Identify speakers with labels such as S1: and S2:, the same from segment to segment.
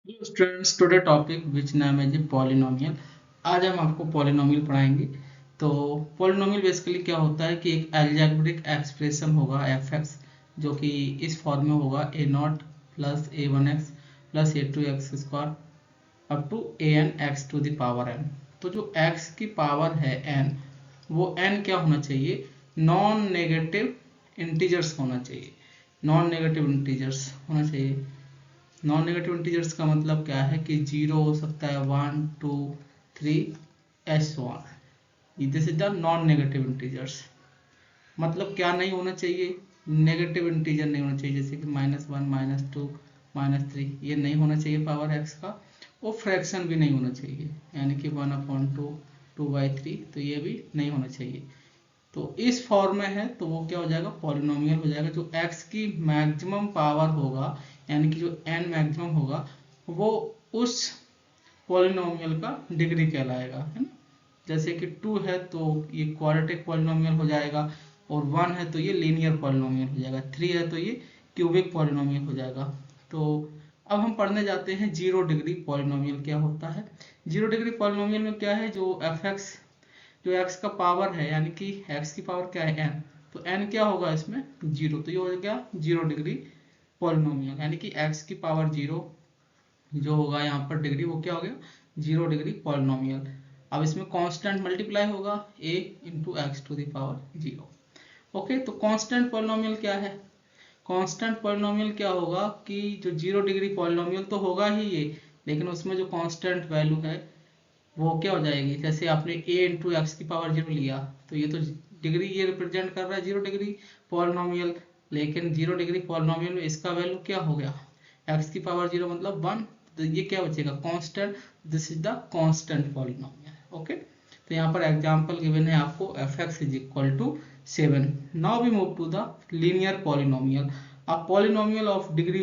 S1: Hello students, today topic which नाम है जी polynomial. आज हम आपको पॉलिनोमियल पढ़ाएंगे। तो पॉलिनोमियल बेसिकली क्या होता है कि एक अलजेब्रिक एक्सप्रेशन होगा एफ एक्स, जो कि इस फॉर्म में होगा A naught plus A one X plus A two X square up to A N X to the power N. तो जो एक्स की पावर है एन, वो एन क्या होना चाहिए? नॉन नेगेटिव इंटीजर्स होना चाहिए। नॉन नेगेटिव इंटीजर्स होना चाहिए। नॉन नेगेटिव इंटीजर्स का मतलब क्या है कि जीरो हो सकता है, 1 2 3 S one. This is the non negative integers. मतलब क्या नहीं होना चाहिए? नेगेटिव इंटीजर नहीं होना चाहिए, जैसे कि -1 -2 -3, ये नहीं होना चाहिए पावर एक्स का। और फ्रैक्शन भी नहीं होना चाहिए, यानी कि 1/2 2/3, तो ये भी नहीं होना चाहिए। तो इस फॉर्म में है तो वो क्या हो जाएगा? पॉलिनोमियल हो जाएगा। जो x की मैक्सिमम पावर होगा, यानी कि जो n मैक्सिमम होगा, वो उस पॉलिनोमियल का डिग्री कहलाएगा, है ना। जैसे कि 2 है तो ये क्वाड्रेटिक पॉलिनोमियल हो जाएगा, और 1 है तो ये लीनियर पॉलिनोमियल हो जाएगा, 3 है तो ये क्यूबिक पॉलिनोमियल हो जाएगा। तो अब हम पढ़ने जाते हैं जीरो डिग्री पॉलिनोमियल क्या होता है। जीरो डिग्री पॉलिनोमियल में क्या है? जो एफ एक्स, जो x का पावर है, यानी कि x की पावर क्या है? n। तो n क्या होगा इसमें? जीरो। तो ये हो गया जीरो डिग्री पॉलिनोमियल, यानी कि x की पावर जीरो जो होगा यहाँ पर डिग्री, वो क्या हो गया? Zero degree polynomial. अब इसमें कांस्टेंट मल्टीप्लाई होगा a into X to the power zero. Okay, तो कांस्टेंट पॉलिनोमियल क्या है? कांस्टेंट पॉलिनोमियल क्या होगा कि जो जीरो डिग्री पॉलिनोमियल तो होगा ही ये, लेकिन उसमें जो कांस्टेंट वैल्यू है वो क्या हो जाएगी? जैसे आपने a इंटू एक्स की पावर जीरो लिया, तो ये तो डिग्री ये रिप्रेजेंट कर रहा है जीरो डिग्री पॉलिनोमियल, लेकिन जीरो डिग्री पॉलिनोमियल में इसका वैल्यू क्या हो गया? एक्स की पावर जीरो मतलब वन। तो ये क्या बचेगा? Constant. This is the constant polynomial. Okay, तो यहाँ पर एग्जांपल गिवन है आपको, F x is equal to 7। Now we move to the linear polynomial. A polynomial of degree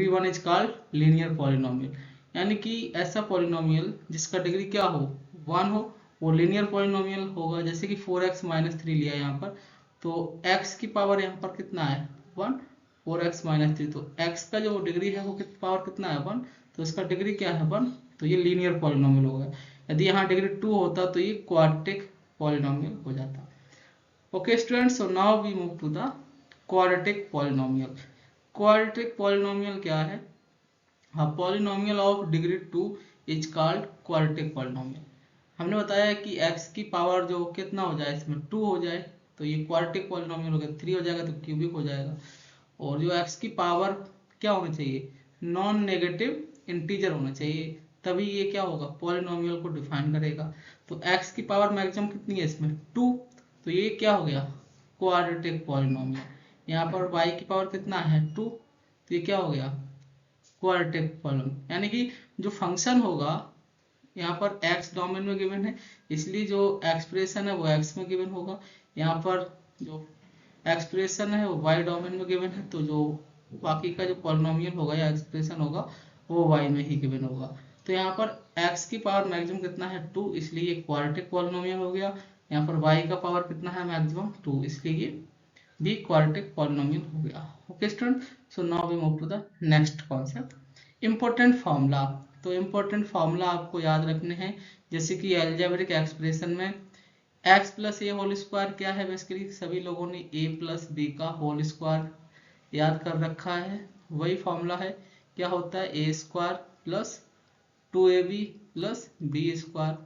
S1: one is called linear polynomial, यानी कि ऐसा पॉलिनोमियल जिसका degree क्या हो? वन हो, वो लीनियर पॉलिनोमियल होगा। जैसे कि 4x-3 लिया यहाँ पर, तो x की पावर यहाँ पर कितना है? 1। 4x-3, तो x का जो डिग्री है वो पावर कितना है? 1। तो इसका डिग्री क्या है? 1। तो ये लीनियर पॉलिनोमियल हो गया। यदि यहाँ डिग्री 2 होता तो ये क्वाड्रेटिक पॉलिनोमियल हो जाता। Okay students, so now we move to the quadratic polynomial. Quadratic polynomial क्या है? हाँ, polynomial of degree 2 is called quadratic polynomial. हमने बताया कि x की पावर जो कितना हो जाए, इसमें 2 हो जाए तो ये क्वाड्रेटिक पॉलिनोमियल हो गया, 3 हो जाएगा तो क्यूबिक हो जाएगा। और जो x की पावर क्या होना चाहिए? नॉन नेगेटिव इंटीजर होना चाहिए, तभी ये क्या होगा? पॉलिनोमियल को डिफाइन करेगा। तो x की पावर मैक्सिमम कितनी है इसमें? 2। तो ये क्या हो गया? Quadratic polynomial. यहाँ पर y की पावर कितना है? 2। तो ये क्या हो गया? Quadratic polynomial. यानी कि जो फंक्शन होगा यहाँ पर x डोमेन में गिवन है, इसलिए जो एक्सप्रेशन है वो x में गिवन होगा। यहाँ पर जो एक्सप्रेशन है वो y डोमेन में गिवन है, तो जो बाकी का जो पॉलिनोमियल होगा या एक्सप्रेशन होगा वो y में ही गिवन होगा। तो यहाँ पर x की पावर मैक्सिमम कितना है? 2, इसलिए ये क्वाड्रेटिक पॉलिनोमियल हो गया। यहाँ पर y का पावर कितना है? मैक्सिमम 2, इसलिए ये भी क्वाड्रेटिक पॉलिनोमियल हो गया। Okay student, so now we move to the next concept, important formula. तो इम्पोर्टेंट फार्मूला आपको याद रखने हैं, जैसे कि अलजेब्रिक एक्सप्रेशन में x plus A whole square क्या है? बेसिकली सभी लोगों ने a प्लस बी का होल स्क्वायर याद कर रखा है, वही फॉर्मूला है। क्या होता है? A square plus 2ab plus b square.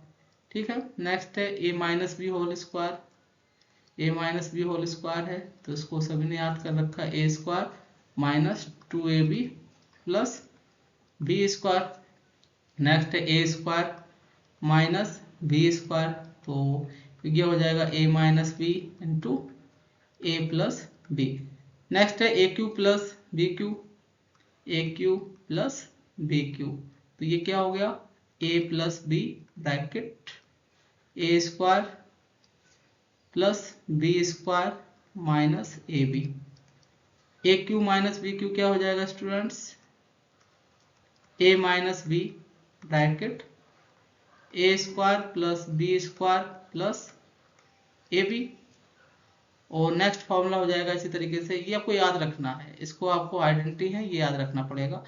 S1: ठीक है, नेक्स्ट है a minus b whole square. A minus b whole square है, तो इसको सभी ने याद कर रखा है, a square minus 2ab plus b square. Next है a square minus b square, तो ये हो जाएगा a minus b into a plus b. Next है a cube plus b cube, a cube plus b Q, तो ये क्या हो गया? A plus b bracket a square plus b square minus a b. A cube minus b cube क्या हो जाएगा students? A minus b bracket a square plus b square plus a b. और next formula हो जाएगा इसी तरीके से, ये आपको याद रखना है, इसको आपको आइडेंटिटी है ये याद रखना पड़ेगा।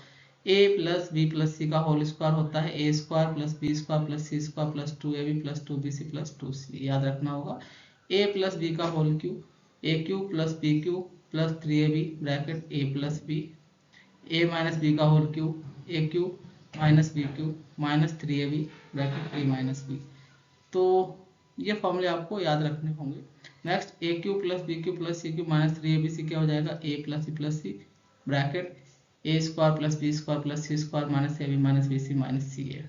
S1: A plus b plus c का होल स्क्वायर होता है a square plus b square plus c square plus 2ab plus 2bc plus 2c, याद रखना होगा। ए प्लस बी का whole cube a cube plus b cube plus 3ab bracket a plus b, a minus b का whole cube a cube minus b cube minus 3ab bracket a minus b. तो ये फॉर्मूले आपको याद रखने होंगे। Next a cube plus b cube plus c cube minus 3abc क्या हो जाएगा a plus c bracket a square plus b square plus c square minus a b minus b c minus c a.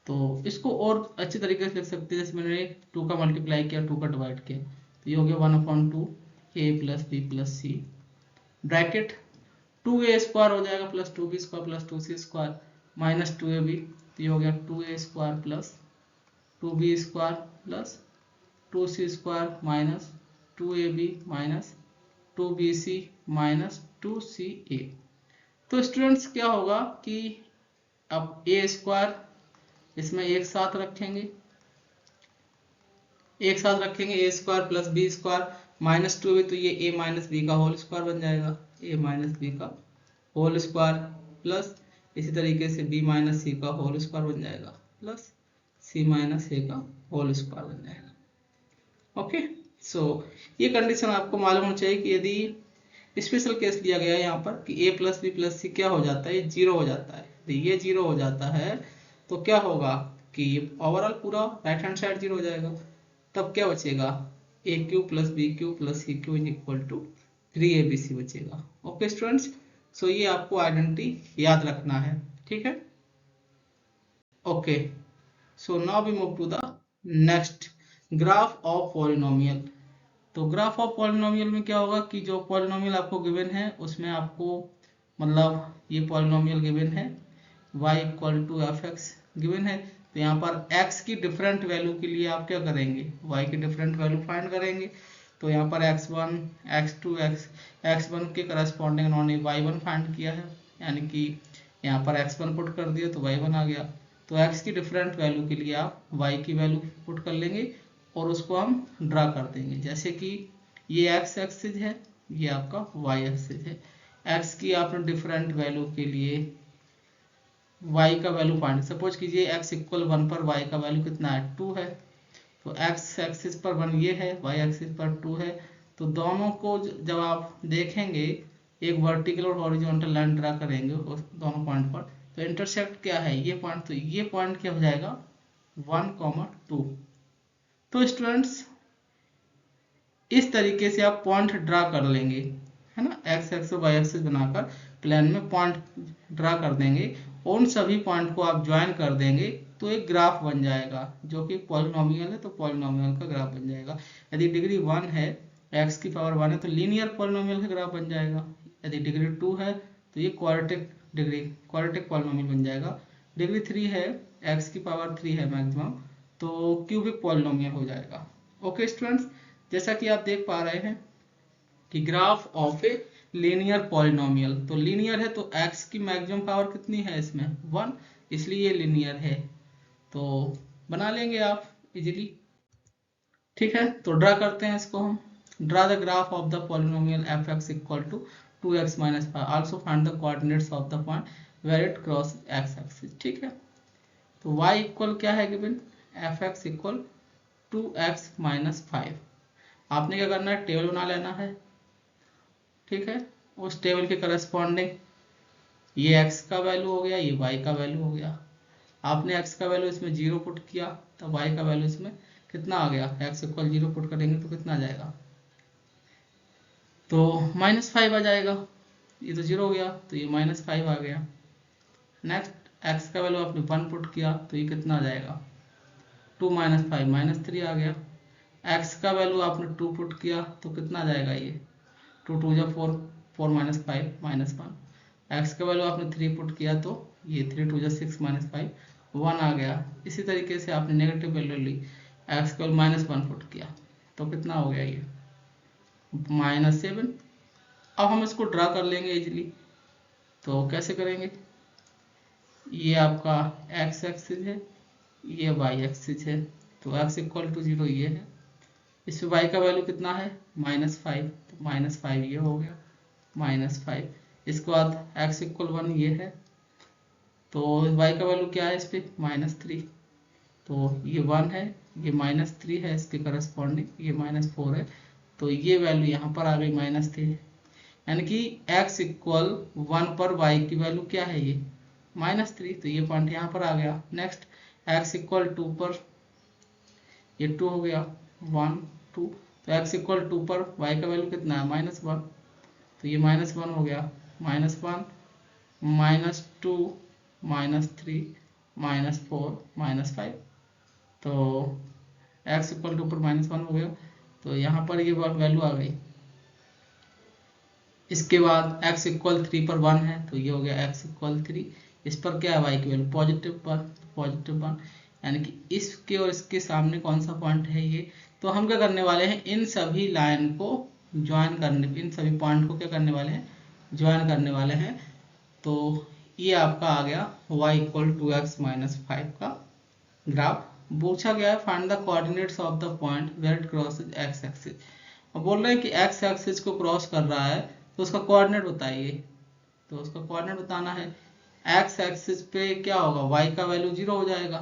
S1: तो इसको और अच्छी तरीके से लिख सकते हैं, जैसे मैंने 2 का मल्टीप्लाई किया 2 का डिवाइड किया, तो ये हो गया 1/2 ए plus b plus c bracket 2a square हो जाएगा plus 2b square plus 2c square minus 2ab, तो ये हो गया 2a square plus 2b square plus 2c square minus 2ab minus 2bc minus 2ca। तो स्टूडेंट्स क्या होगा कि अब ए स्क्वायर इसमें एक साथ रखेंगे a square plus b square minus 2b, तो ये ए माइनस बी का होल स्क्वायर बन जाएगा ए माइनस बी का होल स्क्वायर प्लस इसी तरीके से बी माइनस सी का होल स्क्वायर बन जाएगा प्लस सी माइनस ए का होल स्क्वायर बन जाएगा। ओके, सो ये कंडीशन आपको मालूम होना चाहिए कि यदि स्पेशल केस लिया गया है यहाँ पर कि a प्लस बी प्लस सी क्या हो जाता है, ये जीरो हो जाता है। ये जीरो हो जाता है तो क्या होगा कि ओवरऑल पूरा राइट हैंड साइड जीरो हो जाएगा। तब क्या बचेगा a cube plus b cube plus c cube equal to 3abc बचेगा। ओके स्टूडेंट्स, सो ये आपको आइडेंटिटी याद रखना है, ठीक है। Okay, so now we move to the next graph of polynomial. तो ग्राफ ऑफ पॉलिनोमियल में क्या होगा कि जो पॉलिनोमियल आपको गिवन है उसमें आपको मतलब ये पॉलिनोमियल गिवन है y equal to F X given है, तो यहाँ पर x की डिफरेंट वैल्यू के लिए आप क्या करेंगे y की डिफरेंट वैल्यू फाइंड करेंगे। तो यहाँ पर x1 x2 x1 के करस्पॉन्डिंग उन्होंने y1 फाइंड किया है, यानी कि यहाँ पर x1 पुट कर दिया तो y1 आ गया। तो x की डिफरेंट वैल्यू के लिए आप y की वैल्यू पुट कर लेंगे और उसको हम ड्रा कर देंगे, जैसे कि ये x एक्सिस है, ये आपका y एक्सिस है। x की आपने डिफरेंट वैल्यू के लिए y का वैल्यू फाइंड, सपोज कीजिए x इक्वल 1 पर y का वैल्यू कितना है 2 है, तो x एक्सिस पर 1 ये है, y एक्सिस पर 2 है। तो दोनों को जब आप देखेंगे एक वर्टिकल और हॉरिजॉन्टल लाइन ड्रा करेंगे उस दोनों पॉइंट पर, तो इंटरसेक्ट क्या है ये पॉइंट, तो ये पॉइंट क्या हो जाएगा 1,2। तो स्टूडेंट्स इस तरीके से आप पॉइंट ड्रा कर लेंगे, है ना, एक्स एक्स और वाई एक्सिस बनाकर प्लेन में पॉइंट ड्रा कर देंगे, उन सभी पॉइंट को आप ज्वाइन कर देंगे तो एक ग्राफ बन जाएगा जो कि पॉलिनोमियल है, तो पॉलिनोमियल का ग्राफ बन जाएगा। यदि डिग्री 1 है x की पावर 1 है तो लीनियर पॉलिनोमियल का ग्राफ बन जाएगा। यदि डिग्री 2 है तो ये क्वाड्रेटिक पॉलिनोमियल बन जाएगा। डिग्री 3 है x की पावर 3 है मैक्सिमम, तो क्यूबिक पॉलिनोमियल हो जाएगा। ओके स्टूडेंट्स, जैसा कि आप देख पा रहे हैं कि graph of a linear polynomial, तो लीनियर है तो x की मैक्सिमम पावर कितनी है इसमें 1, इसलिए ये लीनियर है, तो बना लेंगे आप इजीली, ठीक है। तो ड्रा करते हैं इसको हम। Draw the graph of the polynomial F X equal to 2x minus 5, also find the coordinates of the point where it cross x axis, ठीक है। तो y इक्वल क्या है गिवन, F X equal 2x minus 5। आपने क्या करना है टेबल बना लेना है, ठीक है। उस टेबल के करस्पॉन्डिंग ये x का वैल्यू हो गया, ये y का वैल्यू हो गया। आपने x का वैल्यू इसमें 0 पुट किया तो y का वैल्यू इसमें कितना आ गया, x इक्वल 0 पुट करेंगे तो कितना आ जाएगा, तो -5 आ जाएगा। ये तो 0 हो गया तो ये -5 आ गया। नेक्स्ट x का वैल्यू आपने 1 पुट किया तो ये कितना आ जाएगा 2 माइनस 5 -3 आ गया। x का वैल्यू आपने 2 पुट किया तो कितना आ जाएगा, ये 2 2 जा 4, 4 माइनस 5 -1। x का वैल्यू आपने 3 पुट किया तो ये 3 2 जा 6 -5 1 आ गया। इसी तरीके से आपने नेगेटिव वैल्यू ली, x का वैल्यू -1 पुट किया तो कितना हो गया ये -7। अब हम इसको ड्रा कर लेंगे इजीली, तो कैसे करेंगे, ये आपका x एक्सिस है, ये y एक्सिस है, तो x इक्वल टू 0 ये है, इसमें y का वैल्यू कितना है -5, तो -5 ये हो गया -5। इसके बाद x इक्वल 1 ये है, तो y का वैल्यू क्या है इस पे -3, तो ये 1 है, ये -3 है इसके करस्पॉन्डिंग, ये -4 है, तो ये वैल्यू यहाँ पर आ गई -3, यानी कि x इक्वल 1 पर y की वैल्यू क्या है ये -3, तो ये पॉइंट यहाँ पर आ गया। नेक्स्ट x इक्वल 2 पर ये 2 हो गया 1 2, तो x इक्वल 2 पर y का वैल्यू कितना है -1, तो ये -1 हो गया, -1 -2 -3 -4 -5, तो x इक्वल टू पर -1 हो गया, तो यहाँ पर ये वैल्यू आ गई। इसके बाद x इक्वल 3 पर 1 है, तो ये हो गया x इक्वल 3, इस पर क्या है y की वैल्यू पॉजिटिव पर, पॉजिटिव 1, यानी कि इसके और इसके सामने कौन सा पॉइंट है ये, तो हम क्या करने वाले हैं, इन सभी लाइन को ज्वाइन करने, इन सभी पॉइंट को क्या करने वाले हैं, ज्वाइन करने वाले हैं। तो ये आपका आ गया y इक्वल 2x - 5 का ग्राफ। पूछा गया है find the coordinates of the point where it crosses x axis. अब बोल रहे हैं कि x एक्सिस को क्रॉस कर रहा है तो उसका कोऑर्डिनेट बताइए, तो उसका कोऑर्डिनेट बताना है। x एक्सिस पे क्या होगा, y का वैल्यू 0 हो जाएगा,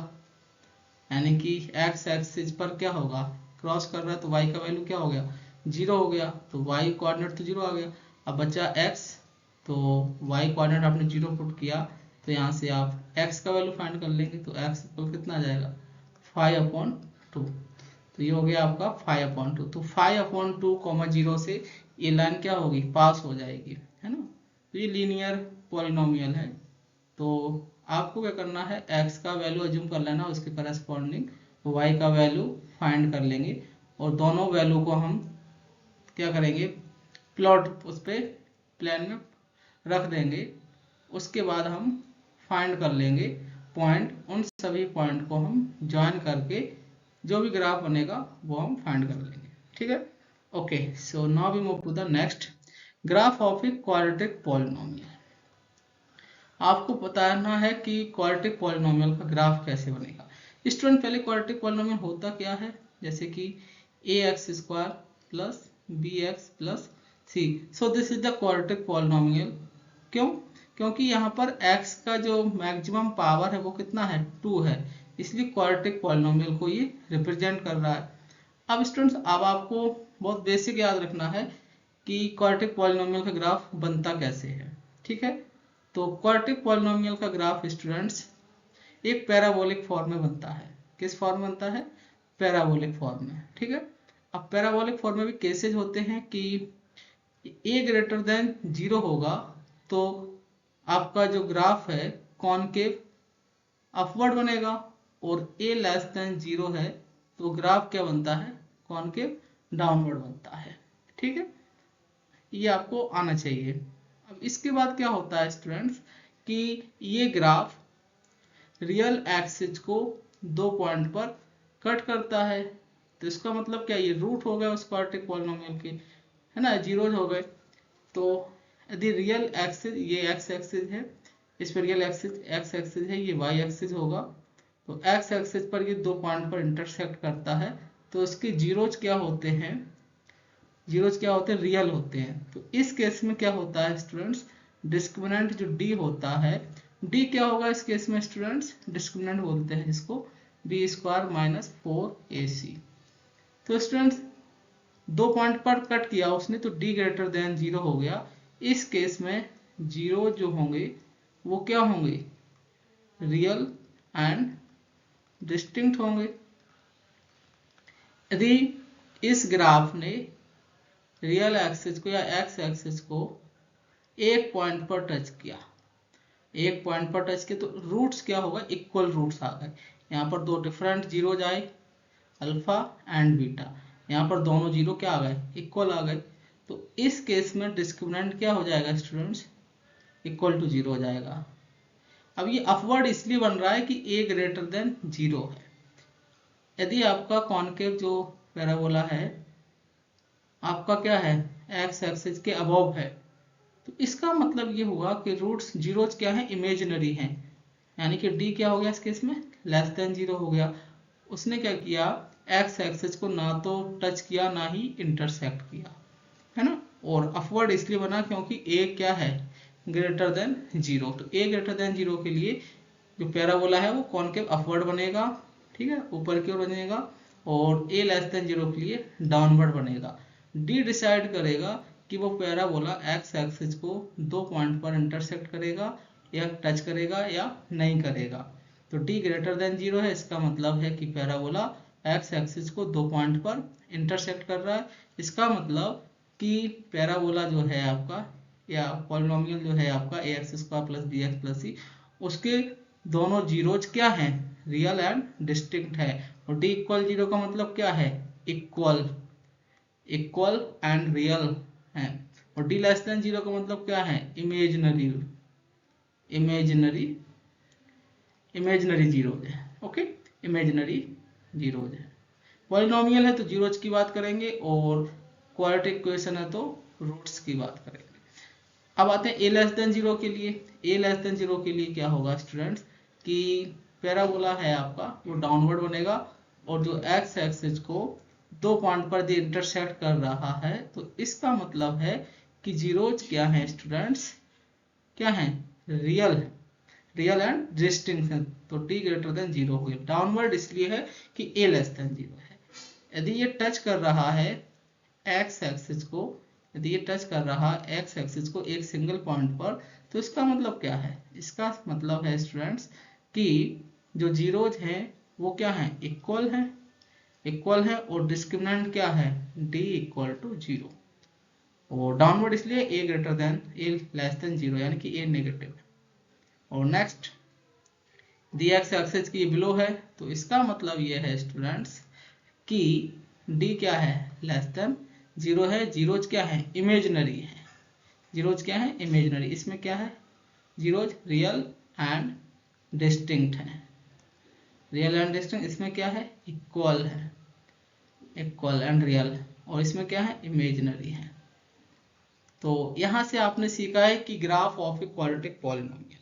S1: यानी कि x एक्सिस पर क्या होगा, क्रॉस कर रहा है तो y का वैल्यू क्या हो गया 0 हो गया, तो y कोऑर्डिनेट तो 0 आ गया। अब बचा x, तो y कोऑर्डिनेट आपने 0 पुट किया, तो यहाँ से आप x का वैल्यू फाइंड कर लेंगे, तो x इक्वल कितना आ जाएगा 5/2, तो ये हो गया आपका 5/2, तो 5/2, 0 से ये लाइन क्या होगी, पास हो जाएगी, है ना। तो ये लीनियर पॉलिनोमियल है, तो आपको क्या करना है, x का वैल्यू अज्यूम कर लेना, उसके करस्पॉन्डिंग y का वैल्यू फाइंड कर लेंगे, और दोनों वैल्यू को हम क्या करेंगे, प्लॉट उस पर प्लेन में रख देंगे। उसके बाद हम फाइंड कर लेंगे पॉइंट, उन सभी पॉइंट को हम ज्वाइन करके जो भी ग्राफ बनेगा वो हम फाइंड कर लेंगे, ठीक है। Okay, so now we move to the next graph of a quadratic polynomial. आपको बताना है कि क्वाड्रेटिक पॉलिनोमियल का ग्राफ कैसे बनेगा। स्टूडेंट, पहले क्वाड्रेटिक पॉलिनोमियल होता क्या है, जैसे कि ax² + bx + c, so this is the quadratic polynomial. क्यों, क्योंकि यहाँ पर x का जो मैक्सिमम पावर है वो कितना है 2 है, इसलिए क्वाड्रेटिक पॉलिनोमियल को ये रिप्रेजेंट कर रहा है। अब स्टूडेंट्स, अब आपको बहुत बेसिक याद रखना है कि क्वाड्रेटिक पॉलिनोमियल का ग्राफ बनता कैसे है, ठीक है। तो क्वाड्रेटिक पॉलिनोमियल का ग्राफ स्टूडेंट्स एक पैराबोलिक फॉर्म में बनता है। किस फॉर्म में बनता है, पैराबोलिक फॉर्म में, ठीक है। अब पैराबोलिक फॉर्म में भी केसेज होते हैं कि a ग्रेटर देन 0 होगा तो आपका जो ग्राफ है कॉनकेव अपवर्ड बनेगा, और a लेस देन 0 है तो ग्राफ क्या बनता है, कॉनकेव डाउनवर्ड बनता है, ठीक है। ये आपको आना चाहिए। अब इसके बाद क्या होता है स्टूडेंट्स कि ये ग्राफ रियल एक्सिस को 2 पॉइंट पर कट करता है, तो इसका मतलब क्या, ये रूट हो गए उस क्वाड्रेटिक पॉलिनोमियल के, है ना, जीरोज हो गए। तो यदि रियल एक्सिस, ये एक्स एक्सिस है, इस पर रियल एक्सिस एक्स एक्सिस है, ये वाई एक्सिस होगा, तो एक्स एक्सिस पर ये 2 पॉइंट पर इंटरसेक्ट करता है, तो इसके जीरोज क्या होते हैं, जीरोज क्या होते हैं, रियल होते हैं। तो इस केस में क्या होता है स्टूडेंट्स, डिस्क्रिमिनेंट जो डी होता है, डी क्या होगा इस केस में स्टूडेंट्स, डिस्क्रिमिनेंट बोलते हैं इसको, b² - 4ac। तो स्टूडेंट्स 2 पॉइंट पर कट किया उसने, तो d ग्रेटर देन 0 हो गया। इस केस में जीरो जो होंगे वो क्या होंगे, रियल एंड डिस्टिंक्ट होंगे। यदि इस ग्राफ ने रियल एक्सिस को या एक्स एक्सिस को एक पॉइंट पर टच किया, एक पॉइंट पर टच किया, तो रूट्स क्या होगा, इक्वल रूट्स आ गए। यहाँ पर 2 डिफरेंट जीरो आए, अल्फा एंड बीटा, यहाँ पर दोनों जीरो क्या आ गए, इक्वल आ गए। तो इस केस में डिस्क्रिमिनेंट क्या हो जाएगा स्टूडेंट्स, इक्वल टू 0 हो जाएगा। अब ये अपवर्ड इसलिए बन रहा है कि a ग्रेटर देन 0 है। यदि आपका कॉनकेव जो पैराबोला है आपका क्या है, एक्स एक्सिस के अबव है, तो इसका मतलब ये हुआ कि रूट्स जीरोज क्या है, इमेजिनरी हैं, यानी कि d क्या हो गया इस केस में, लेस देन 0 हो गया। उसने क्या किया, एक्स एक्सिस को ना तो टच किया ना ही इंटरसेक्ट किया, है ना। और अपवर्ड इसलिए बना क्योंकि a क्या है, ग्रेटर देन 0। तो a ग्रेटर देन 0 के लिए जो पैराबोला है वो कॉनकेव अपवर्ड बनेगा, ठीक है, ऊपर की ओर बनेगा, और a लेस देन 0 के लिए डाउनवर्ड बनेगा। d डिसाइड करेगा कि वो पैराबोला x एक्सिस को 2 पॉइंट पर इंटरसेक्ट करेगा या टच करेगा या नहीं करेगा। तो d ग्रेटर देन 0 है, इसका मतलब है कि पैराबोला x एक्सिस को 2 पॉइंट पर इंटरसेक्ट कर रहा है। इसका मतलब कि पैराबोला जो है आपका या पॉलिनोमियल जो है आपका ax² plus bx plus c, उसके दोनों जीरोज क्या हैं, रियल एंड डिस्टिंक्ट है। और d इक्वल 0 का मतलब क्या है, इक्वल एंड रियल है। और d लेस देन 0 का मतलब क्या है, इमेजिनरी जीरोज है। ओके, इमेजिनरी जीरोज है। पॉलिनोमियल है तो जीरोज की बात करेंगे, और क्वाड्रेटिक इक्वेशन है तो रूट्स की बात करेंगे। अब आते हैं a लेस देन 0 के लिए। a लेस देन 0 के लिए क्या होगा स्टूडेंट्स, कि पैराबोला है आपका वो डाउनवर्ड बनेगा, और जो x एक्सिस को 2 पॉइंट पर इंटरसेक्ट कर रहा है, तो इसका मतलब है कि जीरोज क्या है स्टूडेंट्स, क्या है, रियल एंड डिस्टिंक्ट है। तो t ग्रेटर देन 0 हो गया। डाउनवर्ड इसलिए है कि a लेस देन 0 है। यदि ये टच कर रहा है x एक्सिस को, यदि ये टच कर रहा है x एक्सिस को एक सिंगल पॉइंट पर, तो इसका मतलब क्या है, इसका मतलब है स्टूडेंट्स कि जो जीरोज हैं वो क्या है, इक्वल है, और डिस्क्रिमिनेंट क्या है, d इक्वल टू 0। और डाउनवर्ड इसलिए a लेस देन 0, यानी कि a नेगेटिव है। और नेक्स्ट दी एक्स एक्सिस की बिलो है, तो इसका मतलब ये है स्टूडेंट्स कि d क्या है, लेस देन 0 है। जीरोज क्या है, इमेजिनरी है। जीरोज क्या है, इमेजिनरी। इसमें क्या है, जीरोज रियल एंड डिस्टिंक्ट है। रियल एंड डिस्टिंक्ट, इसमें क्या है, इक्वल एंड रियल, और इसमें क्या है, इमेजिनरी है। तो यहां से आपने सीखा है कि graph of a quadratic polynomial,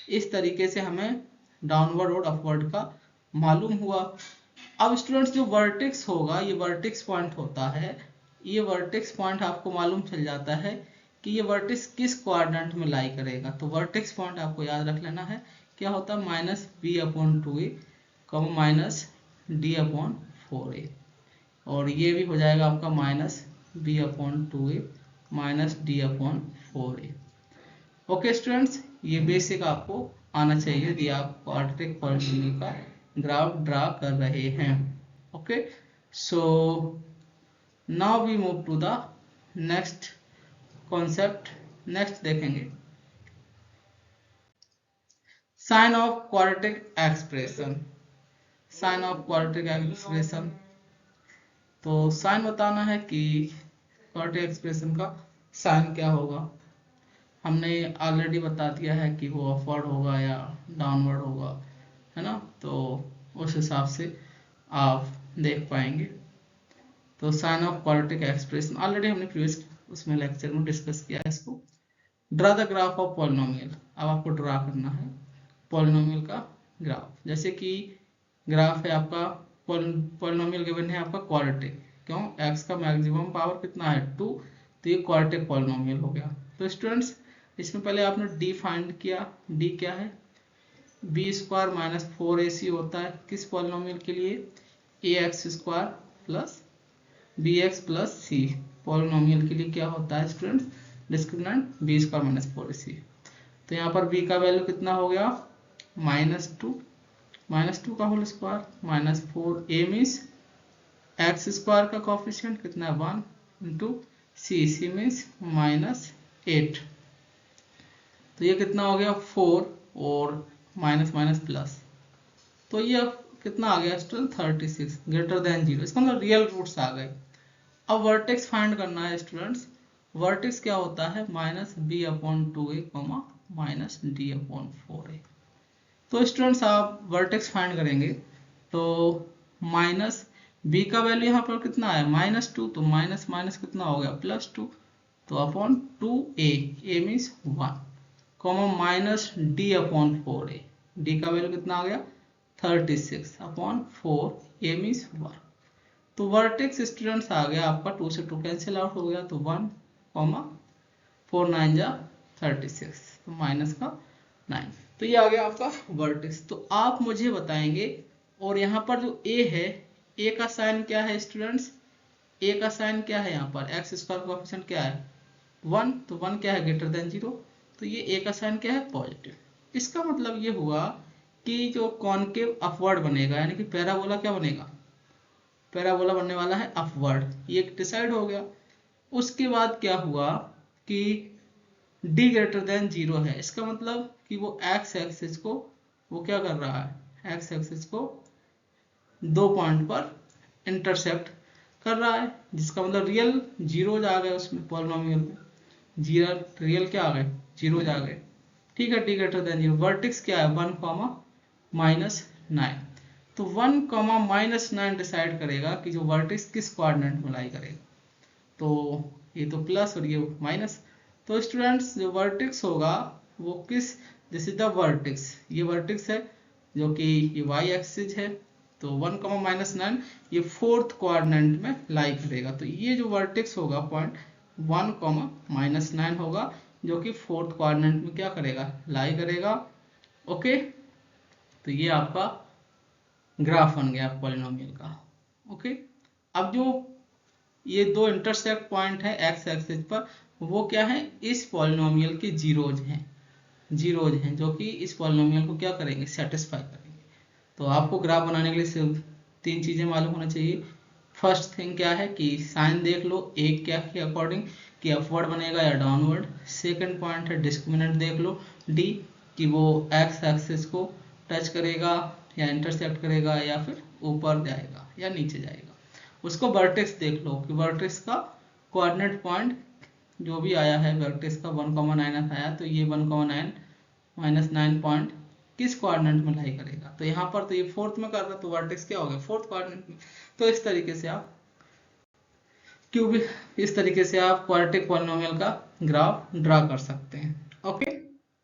S1: इस तरीके से हमें डाउनवर्ड और अपवर्ड का मालूम हुआ। अब स्टूडेंट्स जो वर्टेक्स होगा, ये वर्टेक्स पॉइंट होता है, ये वर्टेक्स पॉइंट आपको मालूम चल जाता है कि ये वर्टेक्स किस क्वाड्रेंट में लाई करेगा। तो वर्टेक्स पॉइंट आपको याद रख लेना है, क्या होता है, -b/2a, -d/4a, और ये भी हो जाएगा आपका -b/2a, -d/4a। ओके स्टूडेंट्स, ये बेसिक आपको आना चाहिए यदि आप क्वाड्रेटिक पॉलिनोमियल का ग्राफ ड्रा कर रहे हैं। Okay, so now we move to the next concept. Next देखेंगे sign of quadratic expression. Sign of quadratic expression, तो साइन बताना है कि क्वाड्रेटिक एक्सप्रेशन का साइन क्या होगा। हमने ऑलरेडी बता दिया है कि वो अपवर्ड होगा या डाउनवर्ड होगा, है ना, तो उस हिसाब से आप देख पाएंगे। तो sign of quadratic expression already हमने प्रीवियस उसमें लेक्चर में डिस्कस किया है इसको। Draw the graph of polynomial, अब आपको ड्रा करना है पॉलिनोमियल का ग्राफ। जैसे कि ग्राफ है आपका, पॉलिनोमियल गिवन है आपका क्वाड्रेटिक, क्यों, x का मैक्सिमम पावर कितना है 2, तो ये क्वाड्रेटिक पॉलिनोमियल हो गया। तो स्टूडेंट्स इसमें पहले आपने d फाइंड किया, d क्या है, b² - 4ac होता है किस पॉलिनोमियल के लिए, ax² plus bx plus c polynomial के लिए क्या होता है स्टूडेंट्स, डिस्क्रिमिनेंट b² - 4ac। तो यहाँ पर b का वैल्यू कितना हो गया, -2 का whole square, -4a means x² का कोफिशिएंट कितना है 1 इंटू c मीन्स -8। तो ये कितना हो गया 4 और माइनस प्लस, तो ये कितना आ गया स्टूडेंट 36 ग्रेटर देन 0। इसका मतलब रियल रूट्स आ गए। अब वर्टेक्स फाइंड करना है स्टूडेंट्स। वर्टेक्स क्या होता है, -b/2a, -d/4a। तो स्टूडेंट्स आप वर्टेक्स फाइंड करेंगे तो माइनस b का वैल्यू यहाँ पर कितना है -2, तो माइनस माइनस कितना हो गया +2, तो upon 2a, a means 1, -d/4a, d का वैल्यू कितना आ गया 36 अपॉन 4, a मीन्स 1। तो वर्टेक्स स्टूडेंट्स आ गया आपका 2 से 2 कैंसिल आउट हो गया, तो 1, 4 9 जा 36। तो माइनस का 9। तो ये आ गया आपका वर्टेक्स। तो आप मुझे बताएंगे, और यहाँ पर जो ए है, ए का साइन क्या है स्टूडेंट्स? ए का साइन क्या है यहाँ पर? एक्स स्क्वायर कोएफिशिएंट क्या है? 1। तो 1 क्या है? Greater than 0। तो ये ए का साइन क्या है? पॉजिटिव। इसका मतलब ये हुआ कि जो कॉनकेव अपवर्ड बनेगा, यानी कि पैराबोला क्या बनेगा? पैराबोला बनने वाला है अपवर्ड। ये डिसाइड हो गया। उसके बाद क्या हुआ कि डी ग्रेटर देन 0 है। इसका मतलब कि वो एक्स एक्सिस को वो क्या कर रहा है? एक्स एक्सिस को 2 पॉइंट पर इंटरसेप्ट कर रहा है, जिसका मतलब रियल जीरोज आ गए उसमें, पॉलिनोमियल में जीरो रियल क्या आ गए? जीरोज आ गए। ठीक है, डी ग्रेटर देन 0। वर्टेक्स क्या है? 1, -9। तो 1, -9 डिसाइड करेगा कि जो वर्टेक्स किस कोऑर्डिनेट में लाई करेगा। तो ये तो प्लस और ये माइनस। तो स्टूडेंट्स जो वर्टेक्स होगा वो किस, दिस इज द वर्टेक्स, ये वर्टेक्स है जो कि ये वाई एक्सिस है। तो 1, -9 ये 4th कोऑर्डिनेट में लाई करेगा। तो ये जो वर्टेक्स होगा पॉइंट 1, -9 होगा, जो कि 4th कोऑर्डिनेट में क्या करेगा? लाई करेगा। ओके, तो ये आपका ग्राफ बन गया पॉलिनोमियल का। ओके, अब जो ये दो इंटरसेक्ट पॉइंट है एक्स एक्सिस पर, वो क्या है? इस पॉलिनोमियल के जीरोज हैं, जीरोज हैं जो कि इस पॉलिनोमियल को क्या करेंगे? सेटिस्फाई करेंगे। तो आपको ग्राफ बनाने के लिए सिर्फ 3 चीजें मालूम होना चाहिए। फर्स्ट थिंग क्या है कि साइन देख लो एक क्या के अकॉर्डिंग, कि अपवर्ड बनेगा या डाउनवर्ड। सेकंड पॉइंट है डिस्क्रिमिनेंट देख लो डी, कि वो एक्स एक्सिस को टच करेगा या इंटरसेक्ट करेगा या फिर ऊपर जाएगा या नीचे जाएगा। उसको वर्टेक्स देख लो कि वर्टेक्स का कोऑर्डिनेट पॉइंट जो भी आया है वर्टेक्स का 1,9 आया, तो ये 1,9 -9 पॉइंट किस कोऑर्डिनेट में लाई करेगा? तो यहाँ पर तो ये 4th में कर रहा है, तो वर्टेक्स क्या हो गया? 4th कोऑर्डिनेट में। तो इस तरीके से आप इस तरीके से आप क्वाड्रेटिक पॉलिनोमियल का ग्राफ ड्रा कर सकते हैं। Okay,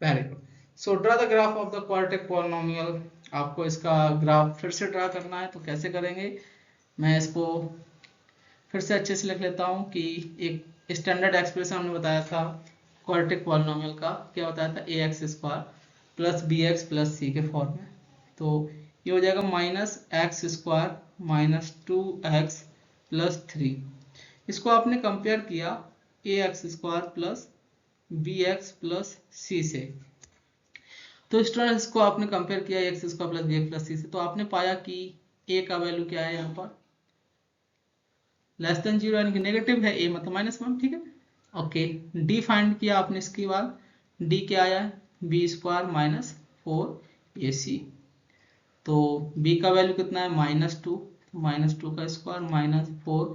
S1: very good. So draw the graph of the quadratic polynomial. आपको इसका ग्राफ फिर से ड्रा करना है, तो कैसे करेंगे? मैं इसको फिर से अच्छे से लिख लेता हूँ कि एक स्टैंडर्ड एक्सप्रेशन हमने बताया था क्वाड्रेटिक पॉलिनोमियल का, क्या बताया था? ax² + bx + c के फॉर्म में। तो ये हो जाएगा -x² - 2x + 3। इसको आपने कंपेयर किया ax² + bx + c से। तो स्टूडेंट्स इसको आपने कंपेयर किया ax² + bx + c से, तो आपने पाया कि a का वैल्यू क्या है यहाँ पर? <0 यानी कि नेगेटिव है, a मतलब -1। ठीक है, ओके। डी फाइंड किया आपने, इसके बाद डी क्या आया? b² - 4ac। तो b का वैल्यू कितना है? -2। -2 का square -4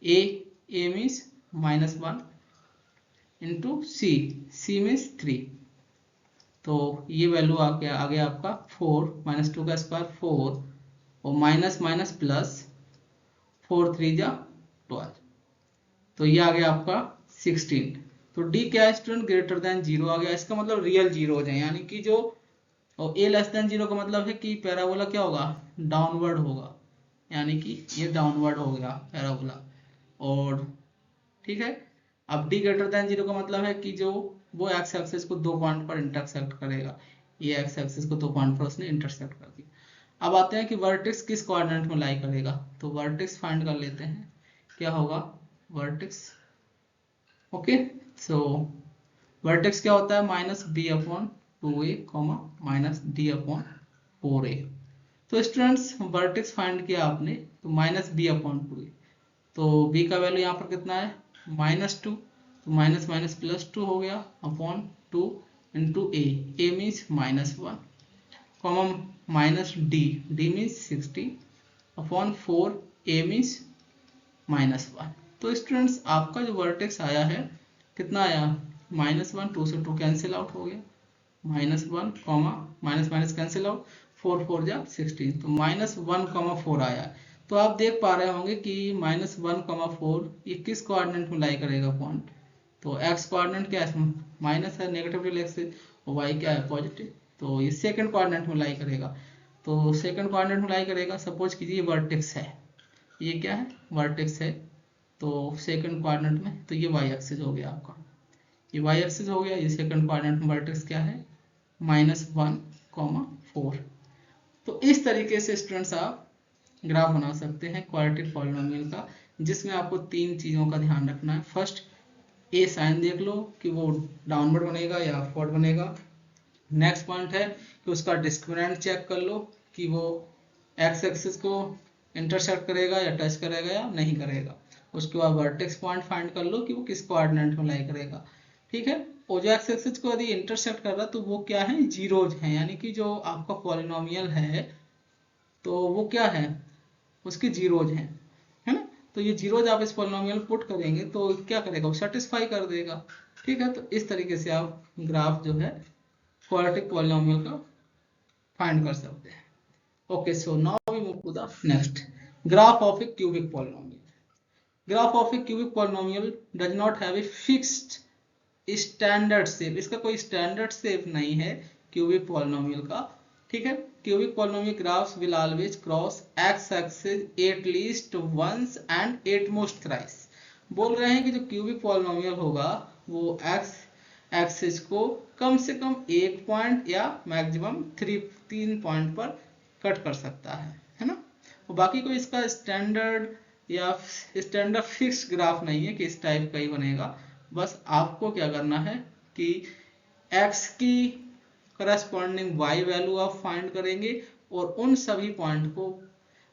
S1: a means -1 into c means 3। तो ये वैल्यू आ गया आपका 4, -2 का स्क्वायर 4 और माइनस माइनस प्लस 4 3 जा 12। तो ये आ गया आपका 16। तो डी क्या है स्टूडेंट? ग्रेटर देन 0 आ गया। इसका मतलब रियल जीरो हो जाए, यानी कि जो, और ए लेस देन 0 का मतलब है कि पैराबोला क्या होगा? डाउनवर्ड होगा, यानी कि ये डाउनवर्ड हो गया पैराबोला। और ठीक है, अब डी ग्रेटर देन 0 का मतलब है कि जो वो एक्स एक्सिस को 2 पॉइंट पर इंटरसेक्ट करेगा। ये एक्स एक्सिस को 2 पॉइंट पर उसने इंटरसेक्ट कर दिया। अब आते हैं कि वर्टेक्स किस कोऑर्डिनेट में लाई करेगा। तो वर्टेक्स फाइंड कर लेते हैं, क्या होगा वर्टेक्स? ओके, सो वर्टेक्स क्या होता है? -b/2a, -d/4a। तो स्टूडेंट्स वर्टेक्स फाइंड किया आपने, तो -b/2a। तो b का वैल्यू यहाँ पर कितना है? -2। तो माइनस माइनस प्लस 2 हो गया upon 2 into a means -1 common -d means 60 upon 4 a means -1। तो स्टूडेंट्स आपका जो वर्टेक्स आया है कितना आया? -1, 2 से 2 कैंसिल आउट हो गया, -1 comma minus minus cancel out, 4 4 जा 16, तो -1, 4 आया। तो आप देख पा रहे होंगे कि -1, 4 ये किस कोऑर्डिनेट में लाई करेगा पॉइंट? तो एक्स कोऑर्डिनेट क्या है? माइनस है, नेगेटिव एक्स है, और वाई क्या है? पॉजिटिव। तो ये सेकंड कोऑर्डिनेट में लाई करेगा। तो सेकंड कोऑर्डिनेट में लाई करेगा, सपोज कीजिए वर्टेक्स है, ये क्या है? वर्टेक्स है। तो सेकंड कोऑर्डिनेट में, तो ये वाई एक्सिस हो गया आपका, ये y एक्सिस हो गया, ये सेकंड कोऑर्डिनेट में वर्टेक्स क्या है -1,4। तो इस तरीके से स्टूडेंट्स आप ग्राफ बना सकते हैं क्वाड्रेटिक पॉलिनोमियल का, जिसमें आपको तीन चीज़ों का ध्यान रखना है। फर्स्ट, ए साइन देख लो कि वो डाउनवर्ड बनेगा या अपवर्ड बनेगा। नेक्स्ट पॉइंट है कि उसका डिस्क्रिमिनेंट चेक कर लो कि वो एक्स एक्सिस को इंटरसेक्ट करेगा या टच करेगा या नहीं करेगा। उसके बाद वर्टेक्स पॉइंट फाइंड कर लो कि वो किस कोऑर्डिनेट में लाई करेगा, ठीक है। और जो एक्स एक्सिस को यदि इंटरसेक्ट कर रहा तो वो क्या है, जीरोज हैं, यानी कि जो आपका पॉलिनोमियल है तो वो क्या है, उसकी जीरोज हैं, है ना। तो ये जीरोज आप इस पॉलिनोमियल पुट करेंगे तो क्या करेगा, वो सेटिस्फाई कर देगा, ठीक है। तो इस तरीके से आप ग्राफ जो है क्वाड्रेटिक पॉलिनोमियल का फाइंड कर सकते हैं। Okay, so now we move to the next, graph of a cubic polynomial. Graph of a cubic polynomial does not have a fixed standard shape, इसका कोई स्टैंडर्ड शेप नहीं है क्यूबिक पॉलिनोमियल का, ठीक है। Cubic polynomial graphs will always cross x axis at least once and at most thrice. बोल रहे हैं कि जो क्यूबिक पॉलिनोमियल होगा वो एक्स एक्सिस को कम से कम एक पॉइंट या मैक्सिमम तीन पॉइंट पर कट कर सकता है ना। और बाकी कोई इसका स्टैंडर्ड या स्टैंडर्ड फिक्स ग्राफ नहीं है कि इस टाइप का ही बनेगा। बस आपको क्या करना है कि x की करस्पॉन्डिंग y वैल्यू आप फाइंड करेंगे और उन सभी पॉइंट को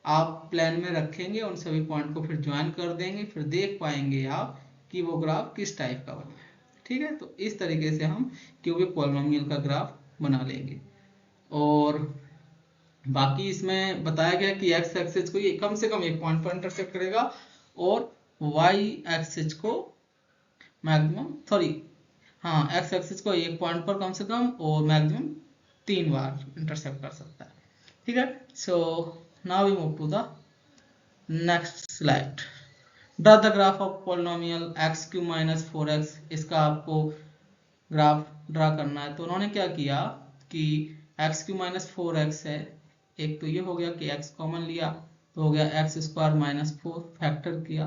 S1: आप प्लान में रखेंगे, उन सभी पॉइंट को फिर ज्वाइन कर देंगे, फिर देख पाएंगे आप कि वो ग्राफ किस टाइप का बना है, ठीक है। तो इस तरीके से हम क्यूबिक पॉलिनोमियल का ग्राफ बना लेंगे। और बाकी इसमें बताया गया कि एक्स एक्सिस को ये कम से कम एक पॉइंट पर इंटरसेक्ट करेगा और वाई एक्सिस को मैक्सिमम एक्स एक्सिस को एक पॉइंट पर कम से कम और मैक्सिमम 3 बार इंटरसेक्ट कर सकता है, ठीक है। So now we move to the next slide, draw the graph of polynomial x cube minus 4x। इसका आपको ग्राफ ड्रा करना है। तो उन्होंने क्या किया कि एक्स क्यू माइनस 4x है, एक तो ये हो गया कि x कॉमन लिया तो हो गया एक्स स्क्वायर माइनस 4, फैक्टर किया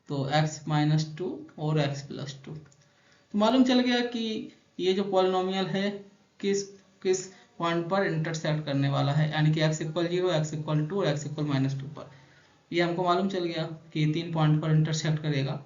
S1: तो x माइनस 2 और x प्लस 2। तो मालूम चल गया कि ये जो पॉलिनोमियल है किस किस पॉइंट पर इंटरसेक्ट करने वाला है, यानी कि x इक्वल 0, x इक्वल 2 और x इक्वल माइनस 2 पर। ये हमको मालूम चल गया कि ये 3 पॉइंट पर इंटरसेक्ट करेगा।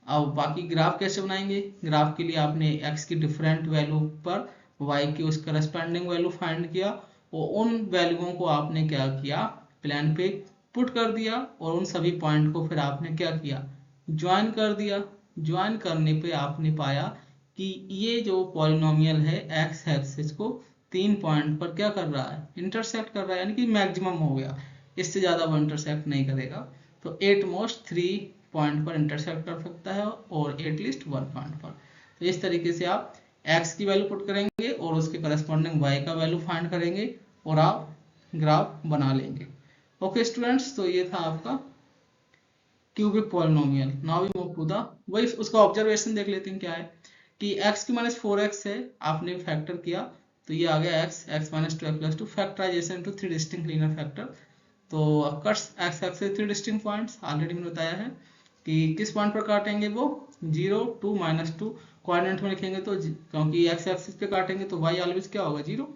S1: अब बाकी ग्राफ कैसे बनाएंगे, ग्राफ के लिए आपने x की डिफरेंट वैल्यू पर y की उस करस्पॉन्डिंग वैल्यू फाइंड किया और उन वैल्यूओं को आपने क्या किया, प्लान पे पुट कर दिया और उन सभी पॉइंट को फिर आपने क्या किया, ज्वाइन कर दिया। ज्वाइन करने पे आपने पाया कि ये जो पॉलिनोमियल है एक्स एक्सिस को 3 पॉइंट पर क्या कर रहा है, इंटरसेक्ट कर रहा है, यानी कि मैक्सिमम हो गया, इससे ज़्यादा वो इंटरसेक्ट नहीं करेगा। तो एट मोस्ट 3 पॉइंट पर इंटरसेक्ट कर सकता है और एटलीस्ट 1 पॉइंट पर। तो इस तरीके से आप x की वैल्यू पुट करेंगे और उसके करस्पॉन्डिंग y का वैल्यू फाइंड करेंगे और आप ग्राफ बना लेंगे। ओके स्टूडेंट्स, तो ये था आपका cubic polynomial. Now we move to the वही उसका ऑब्जर्वेशन देख लेते हैं क्या है कि x की माइनस 4x है, आपने फैक्टर किया तो ये आ गया x minus 2x plus 2, factorization to 3 distinct linear factor. तो of course x axis 3 distinct points already मैंने बताया है कि किस पॉइंट पर काटेंगे, वो 0, 2, -2 कोऑर्डिनेट में लिखेंगे तो क्योंकि x एक्सिस पे काटेंगे तो y ऑलवेज क्या होगा 0,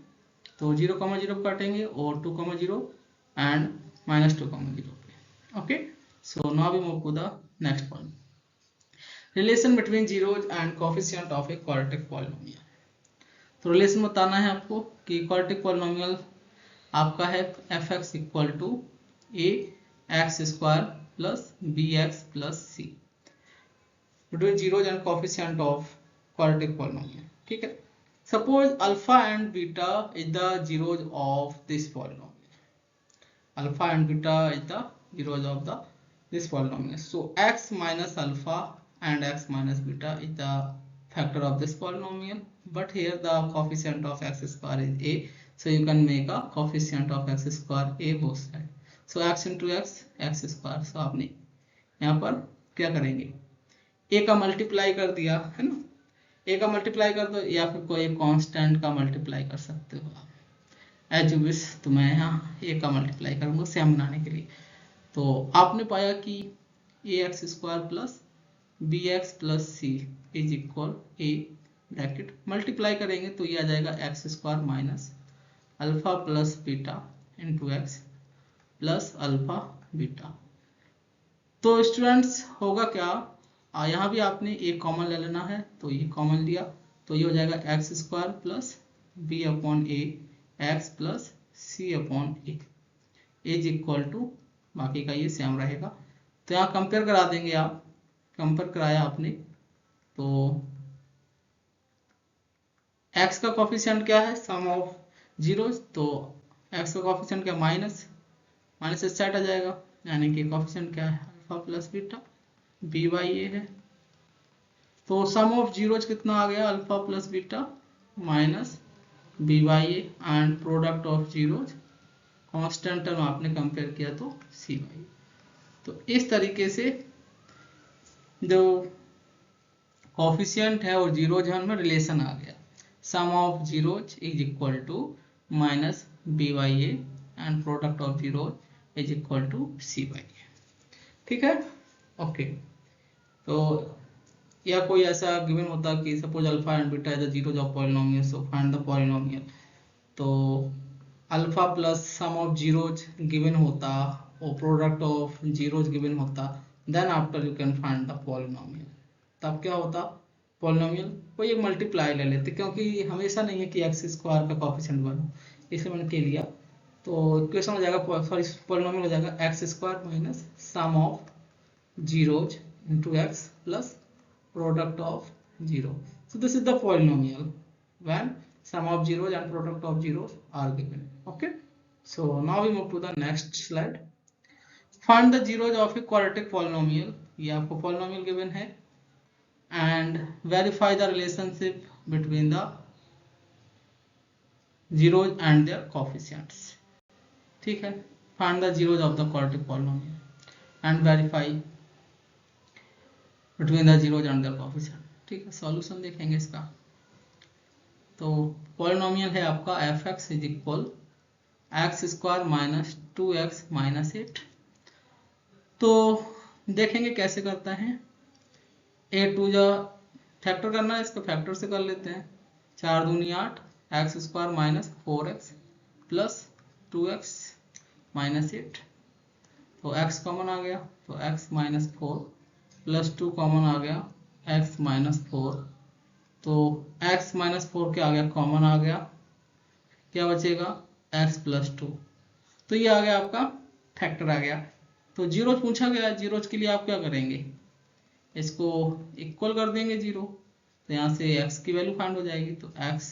S1: तो 0, 0 काटेंगे और 2, 0 एंड -2, 0 पे। Okay, so now we move to the next point, relation between zeros and coefficient of a quadratic polynomial। तो रिलेशन बताना है आपको कि क्वाड्रेटिक पॉलिनोमियल आपका है fx equal to a x square plus bx plus c between zeros and coefficient of quadratic polynomial, ठीक है। Suppose alpha and beta is the zeros of this polynomial, alpha and beta is the zeros of this polynomial. So x minus alpha and x minus beta is the factor of this polynomial, but here the coefficient of x square is a, so you can make a coefficient of x square a both side. So x into x, x square. So आपने यहाँ पर क्या करेंगे, a का multiply कर दिया है ना, a का मल्टीप्लाई कर दो या फिर कोई कांस्टेंट का मल्टीप्लाई कर सकते हो आप एज यू विश। तो मैं यहाँ a का मल्टीप्लाई करूँगा सेम बनाने के लिए। तो आपने पाया कि a x square plus b x plus c is equal a bracket multiply करेंगे तो ये आ जाएगा x square minus alpha plus beta into x plus alpha beta. तो स्टूडेंट्स होगा क्या, यहाँ भी आपने एक कॉमन ले लेना है, तो ये कॉमन लिया तो ये हो जाएगा x square plus b upon a x plus c upon a is equal to, बाकी का ये सेम रहेगा। तो यहाँ कंपेयर करा देंगे आप, कंपेयर कराया आपने तो x का कोफिशिएंट क्या है, सम ऑफ जीरोज, तो x का कोफिशिएंट क्या माइनस, माइनस से सेट आ जाएगा, यानी कि कोफिशिएंट क्या है alpha plus beta b by a है। तो सम ऑफ जीरोज कितना आ गया alpha plus beta minus b by a and product of zeros constant term आपने कंपेयर किया तो सी बाई। तो इस तरीके से जो कोफिशिएंट है और जीरोज है उनमें रिलेशन आ गया, sum of zeros is equal to minus b by a and product of zeros is equal to c by a. ठीक है, ओके। तो या कोई ऐसा गिवन होता कि suppose alpha and beta is the zeros of polynomial, so find the polynomial, तो alpha plus sum of zeros given होता और प्रोडक्ट ऑफ जीरोज गिवन होता, then after you can find the polynomial. तब क्या होता, polynomial कोई एक multiply ले लेते, क्योंकि हमेशा नहीं है कि एक्स स्क्वायर का कोफिशिएंट बनो, इसलिए मैंने के लिया। तो इक्वेशन हो जाएगा, सॉरी पॉलिनोमियल हो जाएगा x square minus sum of zeros into x plus product of zero. So this is the polynomial when sum of zeros and product of zeros are given. Okay, so now we move to the next slide. Find the zeros of a quadratic polynomial. ये आपको polynomial given है and verify the relationship between the zeros and their coefficients. ठीक है, find the zeros of the quadratic polynomial and verify between the zeros and their coefficient. ठीक है, solution देखेंगे इसका। तो पॉलिनोमियल है आपका f x is equal x square minus 2x minus 8। तो देखेंगे कैसे करता है, ए टू जा फैक्टर करना है, इसका फैक्टर से कर लेते हैं, 4 दूनी 8 x square minus 4x plus 2x minus 8। तो x कॉमन आ गया तो x माइनस 4 प्लस 2 कॉमन आ गया x माइनस 4, तो x माइनस 4 क्या आ गया कॉमन आ गया, क्या बचेगा x प्लस 2। तो ये आ गया आपका फैक्टर आ गया। तो जीरोज पूछा गया, जीरोज के लिए आप क्या करेंगे, इसको इक्वल कर देंगे जीरो, तो यहाँ से x की वैल्यू फाइंड हो जाएगी, तो x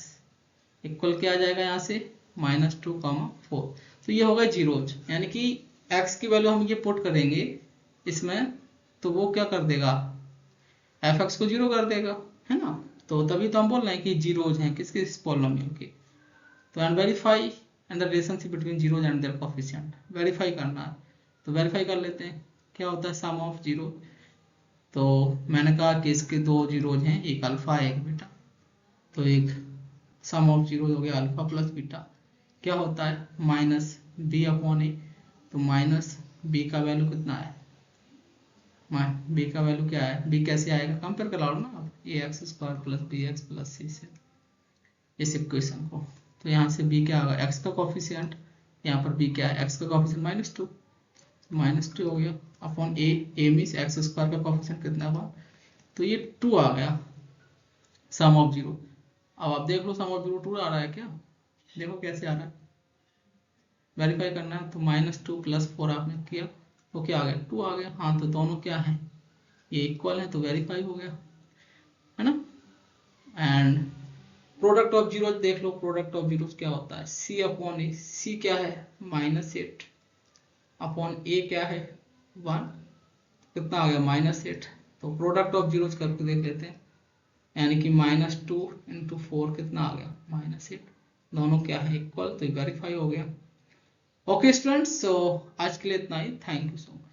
S1: इक्वल क्या आ जाएगा यहाँ से माइनस 2 कॉमा 4। तो ये होगा जीरोज, यानी कि x की वैल्यू हम ये पुट करेंगे इसमें, तो वो क्या कर देगा एफ एक्स को जीरो कर देगा, है ना। तो तभी तो हम बोल रहे हैं कि जीरोज हैं किसके, इस पॉलिनोमियल के। तो and verify and the relationship between zeros and their coefficient, verify करना है तो वेरीफाई कर लेते हैं। क्या होता है सम ऑफ जीरो, तो मैंने कहा कि इसके दो जीरोज हैं, एक अल्फा एक बीटा, तो एक सम ऑफ जीरो हो गया अल्फा प्लस बीटा, क्या होता है माइनस बी अपॉन ए, तो माइनस बी का वैल्यू कितना है, बी का वैल्यू क्या है, बी कैसे आएगा कंपेयर करा लो ना आप, a x square plus b x plus c से इस इक्वेशन को। तो यहाँ से बी क्या होगा एक्स का कोफिशिएंट, यहाँ पर बी क्या है एक्स का कोफिशिएंट माइनस टू हो गया अपॉन ए मीन्स एक्स स्क्वायर का कोफिशिएंट कितना हुआ, तो ये 2 आ गया सम ऑफ जीरो। अब आप देख लो सम ऑफ जीरो 2 आ रहा है क्या, देखो कैसे आ रहा है, वेरीफाई करना है। तो -2 + 4 आपने किया तो क्या आ गया 2 आ गया, हाँ तो दोनों क्या है ये इक्वल है तो वेरीफाई हो गया, है ना। एंड प्रोडक्ट ऑफ जीरोज देख लो, प्रोडक्ट ऑफ जीरोज क्या होता है सी अपॉन ए, सी क्या है -8 अपॉन ए क्या है 1, कितना आ गया -8। तो प्रोडक्ट ऑफ जीरोज करके देख लेते हैं, यानी कि -2 × 4 कितना आ गया -8, दोनों क्या है इक्वल, तो वेरीफाई हो गया। ओके स्टूडेंट्स, सो आज के लिए इतना ही, थैंक यू सो मच।